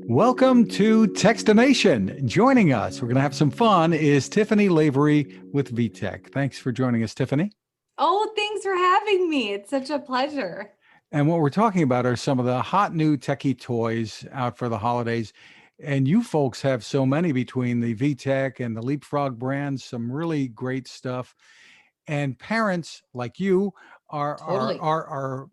Welcome to Techstination. Joining us, we're going to have some fun, is Tiffany Lavery with VTech. Thanks for joining us, Tiffany. Oh, thanks for having me. It's such a pleasure. And what we're talking about are some of the hot new techie toys out for the holidays. And you folks have so many between the VTech and the Leapfrog brands, some really great stuff. And parents like you Totally. are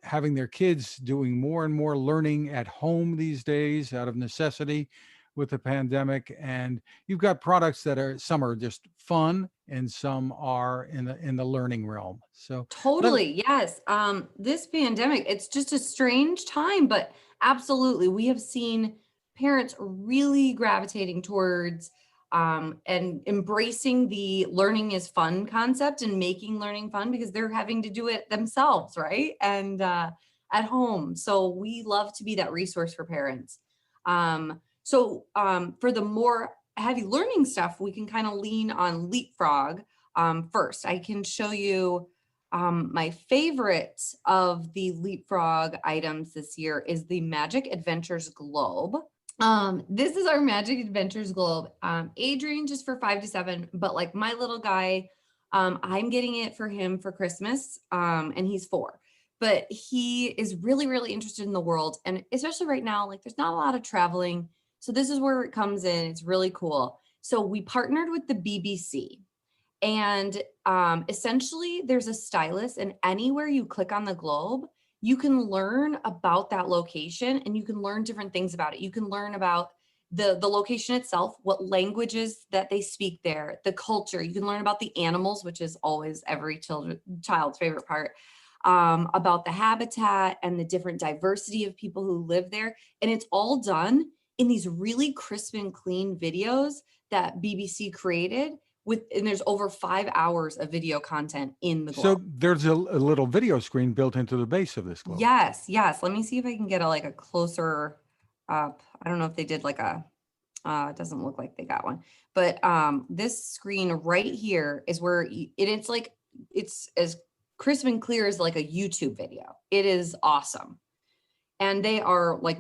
having their kids doing more and more learning at home these days out of necessity with the pandemic. And you've got products that are, some are just fun and some are in the learning realm. So let Totally. Yes. This pandemic, it's just a strange time, but absolutely. We have seen parents really gravitating towards and embracing the learning is fun concept and making learning fun because they're having to do it themselves, right? And at home. So we love to be that resource for parents. For the more heavy learning stuff, we can kind of lean on Leapfrog first. I can show you my favorite of the Leapfrog items this year is the Magic Adventures Globe. This is our Magic Adventures Globe. Age range is for 5 to 7, but like my little guy, I'm getting it for him for Christmas, and he's 4. But he is really, really interested in the world, and especially right now, like there's not a lot of traveling. So this is where it comes in. It's really cool. So we partnered with the BBC. And essentially, there's a stylus, and anywhere you click on the globe, you can learn about that location and you can learn different things about it. You can learn about the location itself, what languages that they speak there, the culture. You can learn about the animals, which is always every child's favorite part, about the habitat and the different diversity of people who live there. And it's all done in these really crisp and clean videos that BBC created and there's over 5 hours of video content in the So globe. there's a little video screen built into the base of this globe. Yes, yes. Let me see if I can get a closer up. I don't know if they did it doesn't look like they got one, but this screen right here is where it's as crisp and clear as like a YouTube video. It is awesome. And they are like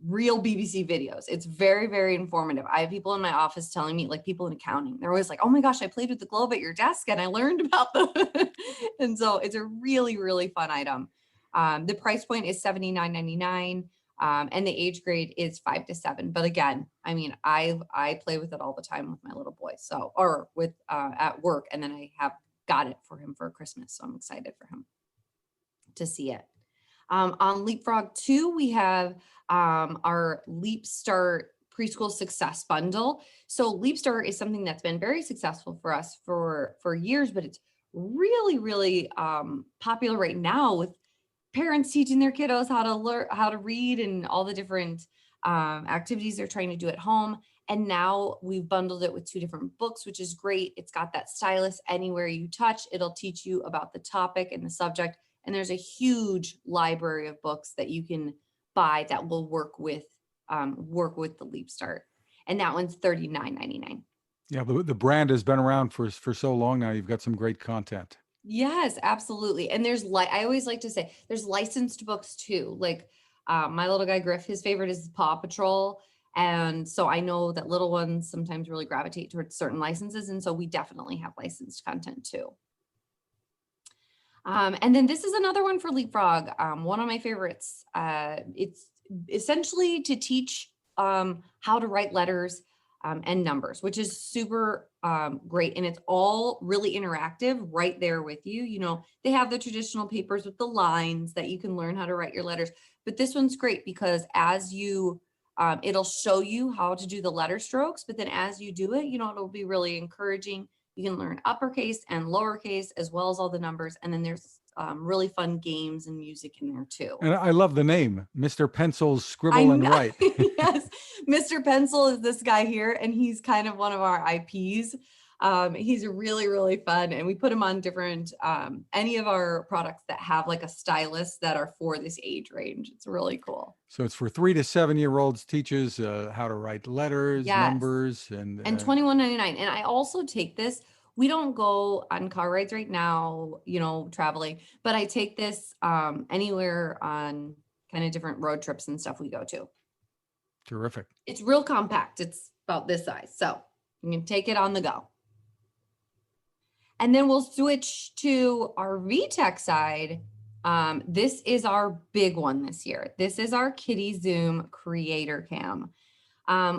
real BBC videos. It's very, very informative. I have people in my office telling me, like people in accounting, they're always like, oh my gosh, I played with the globe at your desk and I learned about the, and so it's a really, really fun item. The price point is $79.99, and the age grade is 5 to 7. But again, I mean, I play with it all the time with my little boy. So, or with at work, and then I have got it for him for Christmas. So I'm excited for him to see it. On Leapfrog 2, we have our Leap Start Preschool Success Bundle. So Leap Start is something that's been very successful for us for years, but it's really, really popular right now with parents teaching their kiddos how to learn, how to read, and all the different activities they're trying to do at home. And now we've bundled it with 2 different books, which is great. It's got that stylus anywhere you touch. It'll teach you about the topic and the subject. And there's a huge library of books that you can buy that will work with the Leap Start. And that one's $39.99. Yeah, the brand has been around for so long now. You've got some great content. Yes, absolutely. And I always like to say there's licensed books too. Like my little guy Griff, his favorite is Paw Patrol. And so I know that little ones sometimes really gravitate towards certain licenses. And so we definitely have licensed content too. And then this is another one for Leapfrog, one of my favorites. It's essentially to teach how to write letters and numbers, which is super great. And it's all really interactive right there with you. You know, they have the traditional papers with the lines that you can learn how to write your letters. But this one's great because as you, it'll show you how to do the letter strokes. But then as you do it, you know, it'll be really encouraging. You can learn uppercase and lowercase as well as all the numbers. And then there's really fun games and music in there too. And I love the name, Mr. Pencil's I Scribble and know. Write. Yes, Mr. Pencil is this guy here, and he's kind of one of our IPs. He's really, really fun, and we put him on different, any of our products that have like a stylus that are for this age range. It's really cool. So it's for 3 to 7-year-olds, teaches how to write letters, Yes. numbers, and $21.99. And I also take this. We don't go on car rides right now, you know, traveling, but I take this anywhere on kind of different road trips and stuff we go to. Terrific. It's real compact. It's about this size. So you can take it on the go. And then we'll switch to our VTech side. This is our big one this year. This is our Kitty Zoom Creator Cam.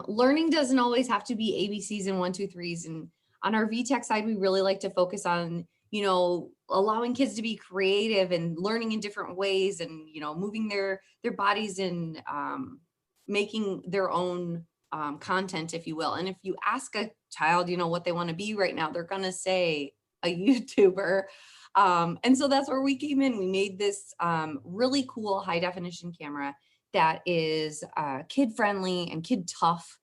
Learning doesn't always have to be ABCs and 1, 2, 3s. And on our VTech side, we really like to focus on, allowing kids to be creative and learning in different ways and, moving their bodies and making their own content, if you will. And if you ask a child, what they want to be right now, they're going to say a YouTuber. And so that's where we came in. We made this really cool high definition camera that is kid friendly and kid tough.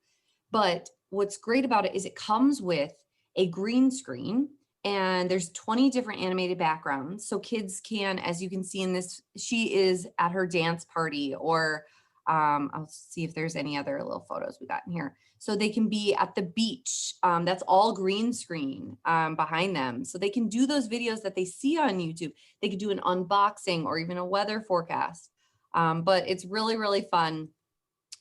But what's great about it is it comes with a green screen and there's 20 different animated backgrounds. So kids can, as you can see in this, she is at her dance party, or I'll see if there's any other little photos we got in here. So they can be at the beach. That's all green screen behind them. So they can do those videos that they see on YouTube. They could do an unboxing or even a weather forecast. But it's really, really fun.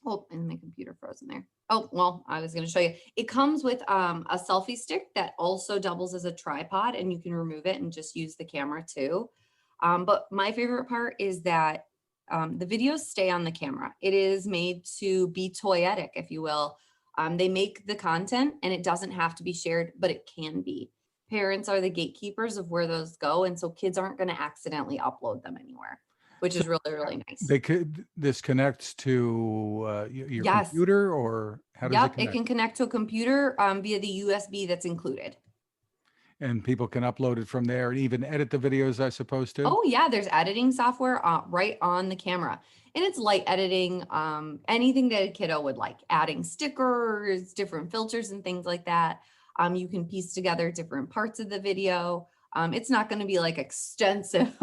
Oh, and my computer frozen there. Oh, well, I was going to show you. It comes with a selfie stick that also doubles as a tripod, and you can remove it and just use the camera too. But my favorite part is that the videos stay on the camera. It is made to be toyetic, if you will. They make the content and it doesn't have to be shared, but it can be. Parents are the gatekeepers of where those go. And so kids aren't going to accidentally upload them anywhere, which is really, really nice. This connects to your Yes. computer, or how does it Yep, connect? it can connect to a computer via the USB that's included. And people can upload it from there and even edit the videos, I suppose, too? Oh yeah, there's editing software right on the camera. And it's light editing, anything that a kiddo would like, adding stickers, different filters and things like that. You can piece together different parts of the video. It's not going to be like extensive,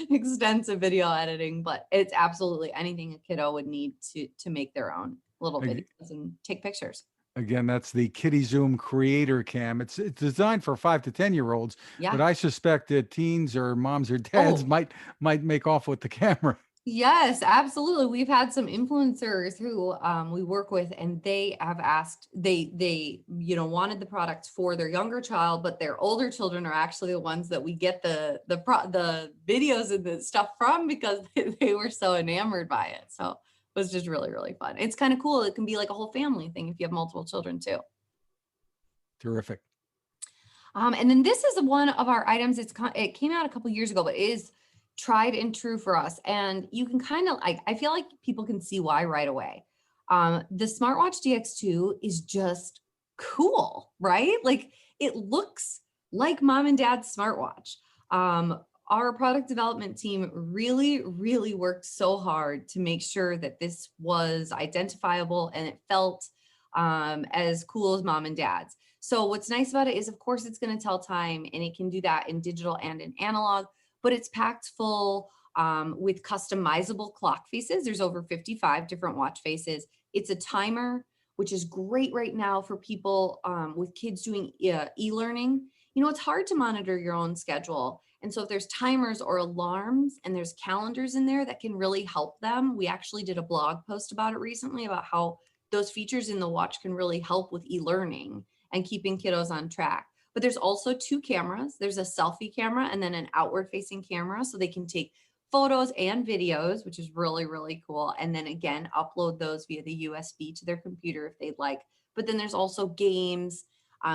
extensive video editing, but it's absolutely anything a kiddo would need to make their own little videos and take pictures. Again, that's the Kitty Zoom Creator Cam. It's designed for 5 to 10-year-olds, Yeah. but I suspect that teens or moms or dads might make off with the camera. Yes, absolutely. We've had some influencers who we work with, and they have asked, they wanted the product for their younger child, but their older children are actually the ones that we get the videos and the stuff from, because they were so enamored by it. So it was just really, really fun. It's kind of cool. It can be like a whole family thing if you have multiple children too. Terrific. And then this is one of our items. It came out a couple years ago, but it is tried and true for us. And you can kind of I feel like people can see why right away. The Smartwatch DX2 is just cool, right? Like it looks like mom and dad's smartwatch. Our product development team really, really worked so hard to make sure that this was identifiable and it felt as cool as mom and dad's. So what's nice about it is, of course, it's going to tell time, and it can do that in digital and in analog, but it's packed full with customizable clock faces. There's over 55 different watch faces. It's a timer, which is great right now for people with kids doing e-learning. It's hard to monitor your own schedule. And so if there's timers or alarms and there's calendars in there that can really help them. We actually did a blog post about it recently, about how those features in the watch can really help with e-learning and keeping kiddos on track. But there's also 2 cameras. There's a selfie camera and then an outward facing camera, so they can take photos and videos, which is really, really cool. And then again, upload those via the USB to their computer if they'd like. But then there's also games.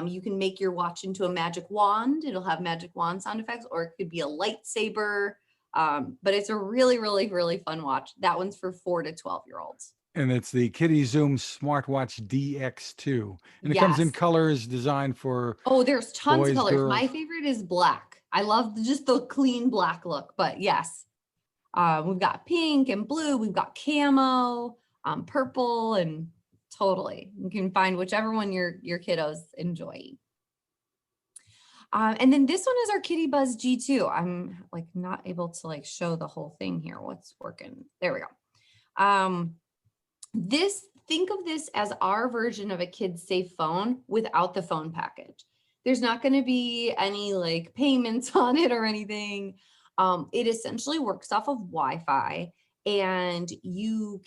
You can make your watch into a magic wand. It'll have magic wand sound effects, or it could be a lightsaber. But it's a really, really, really fun watch. That one's for 4 to 12-year-olds. And it's the Kitty Zoom Smartwatch DX2. And it comes in Yes. colors designed for There's tons boys, of colors. girls. My favorite is black. I love just the clean black look, but yes. We've got pink and blue. We've got camo, purple, and totally. You can find whichever one your kiddos enjoy. And then this one is our Kitty Buzz G2. I'm like not able to show the whole thing here. What's working? There we go. Think of this as our version of a kid's safe phone without the phone package. There's not going to be any payments on it or anything. It essentially works off of Wi-Fi, and you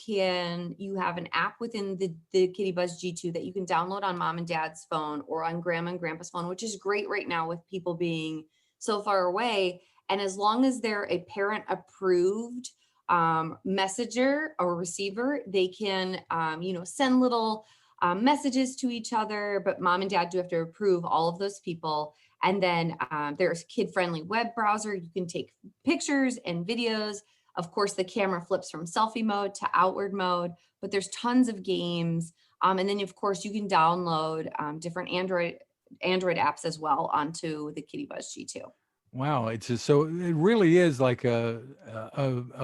have an app within the Kitty Buzz G2 that you can download on mom and dad's phone or on grandma and grandpa's phone, which is great right now with people being so far away. And as long as they're a parent approved messenger or receiver, they can, send little messages to each other, but mom and dad do have to approve all of those people. And then there's kid-friendly web browser. You can take pictures and videos. Of course, the camera flips from selfie mode to outward mode, but there's tons of games. And then of course you can download different Android apps as well onto the Kitty Buzz G2. Wow, it's just, so it really is like a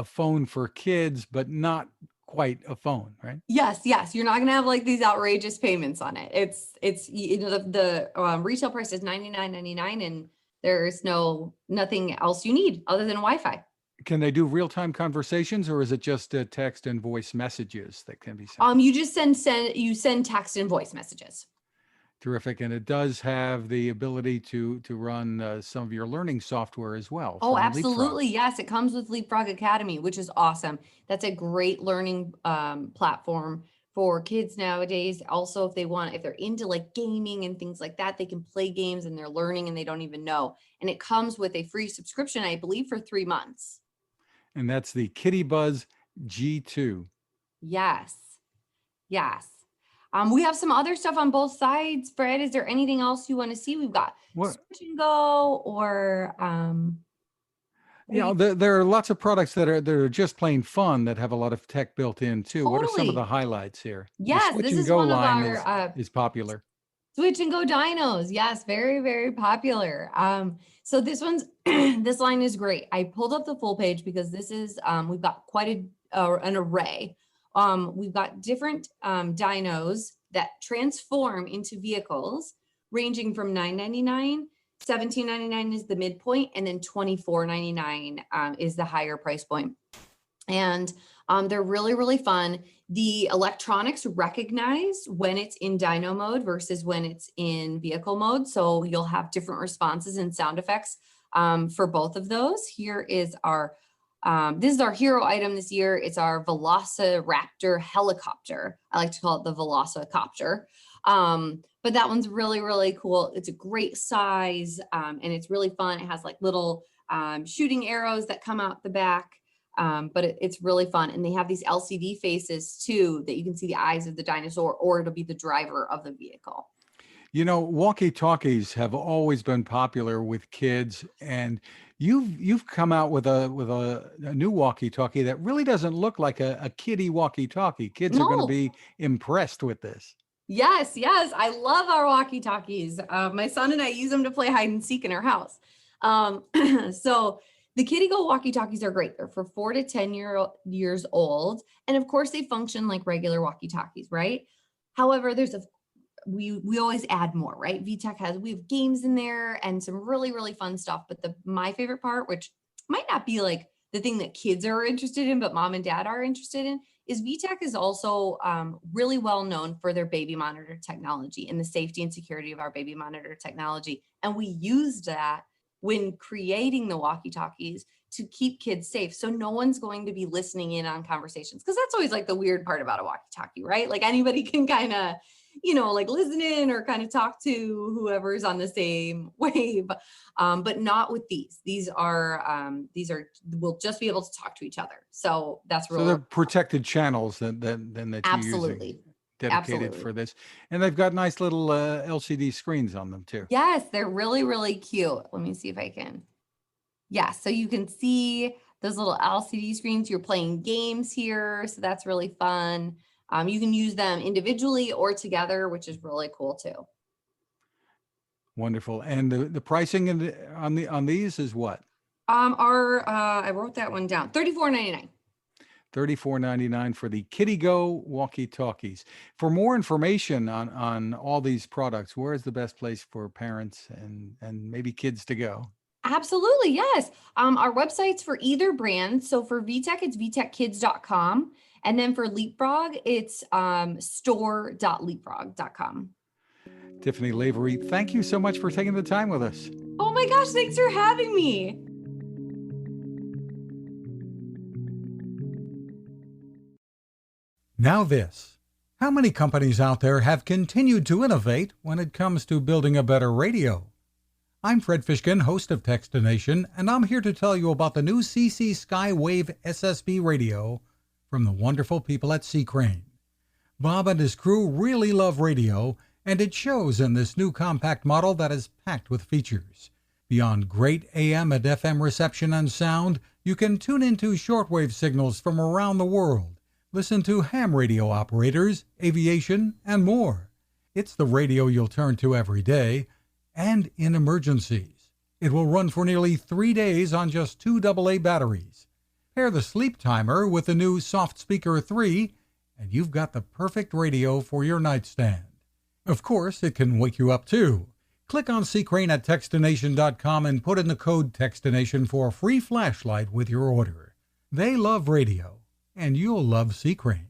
phone for kids, but not quite a phone, right? Yes, yes. You're not going to have like these outrageous payments on it. It's the retail price is $99.99, and there's nothing else you need other than Wi-Fi. Can they do real-time conversations, or is it just text and voice messages that can be sent? You just send text and voice messages. Terrific. And it does have the ability to run some of your learning software as well. Oh, from absolutely. Leapfrog. Yes, it comes with Leapfrog Academy, which is awesome. That's a great learning platform for kids nowadays. Also, if they're into like gaming and things like that, they can play games and they're learning and they don't even know. And it comes with a free subscription, I believe, for 3 months. And that's the Kitty Buzz G2. Yes. Yes. We have some other stuff on both sides. Fred, is there anything else you want to see? We've got What? Switch and Go or There are lots of products that are just plain fun that have a lot of tech built in too. What are some of Totally. the highlights here? Yes, The Switch this and is Go one of line our is popular. Switch and Go dinos. Yes, very, very popular. So this this line is great. I pulled up the full page because this is we've got quite an array. We've got different dinos that transform into vehicles ranging from $9.99, $17.99 is the midpoint, and then $24.99 is the higher price point. And they're really, really fun. The electronics recognize when it's in dyno mode versus when it's in vehicle mode. So you'll have different responses and sound effects for both of those. Here is this is our hero item this year. It's our Velociraptor helicopter. I like to call it the Velocicopter. But that one's really, really cool. It's a great size and it's really fun. It has like little shooting arrows that come out the back. But it's really fun. And they have these LCD faces too, that you can see the eyes of the dinosaur, or it'll be the driver of the vehicle. Walkie-talkies have always been popular with kids, and you've come out with a new walkie-talkie that really doesn't look like a kiddie walkie-talkie. Kids are going to be impressed with this. Yes, yes. I love our walkie-talkies. My son and I use them to play hide and seek in our house. So the Kitty Go walkie-talkies are great. They're for 4 to 10 years old. And of course they function like regular walkie-talkies, right? However, we always add more, right? VTech we have games in there and some really, really fun stuff. But my favorite part, which might not be like the thing that kids are interested in, but mom and dad are interested in, is VTech is also really well known for their baby monitor technology and the safety and security of our baby monitor technology. And we used that when creating the walkie-talkies to keep kids safe. So no one's going to be listening in on conversations, because that's always like the weird part about a walkie-talkie, right? Like anybody can kind of, like listen in or kind of talk to whoever's on the same wave, but not with these. These we'll just be able to talk to each other. So that's really, so they're protected channels that you're absolutely using, dedicated for this, and they've got nice little LCD screens on them too. Yes, they're really, really cute. Let me see if I can. Yeah, so you can see those little LCD screens. You're playing games here, so that's really fun. You can use them individually or together, which is really cool too. Wonderful. And the pricing on these is what? I wrote that one down. $34.99. $34.99 for the Kitty Go walkie-talkies. For more information on all these products, where is the best place for parents and maybe kids to go? Absolutely, yes. Our websites for either brand. So for VTech, it's vtechkids.com. And then for Leapfrog, it's store.leapfrog.com. Tiffany Lavery, thank you so much for taking the time with us. Oh my gosh, thanks for having me. Now this. How many companies out there have continued to innovate when it comes to building a better radio? I'm Fred Fishkin, host of Techstination, and I'm here to tell you about the new CC Skywave SSB radio from the wonderful people at C-Crane. Bob and his crew really love radio, and it shows in this new compact model that is packed with features. Beyond great AM and FM reception and sound, you can tune into shortwave signals from around the world, listen to ham radio operators, aviation, and more. It's the radio you'll turn to every day and in emergencies. It will run for nearly 3 days on just 2 AA batteries. Pair the sleep timer with the new Soft Speaker 3, and you've got the perfect radio for your nightstand. Of course, it can wake you up too. Click on C-Crane at Techstination.com and put in the code Techstination for a free flashlight with your order. They love radio, and you'll love C-Crane.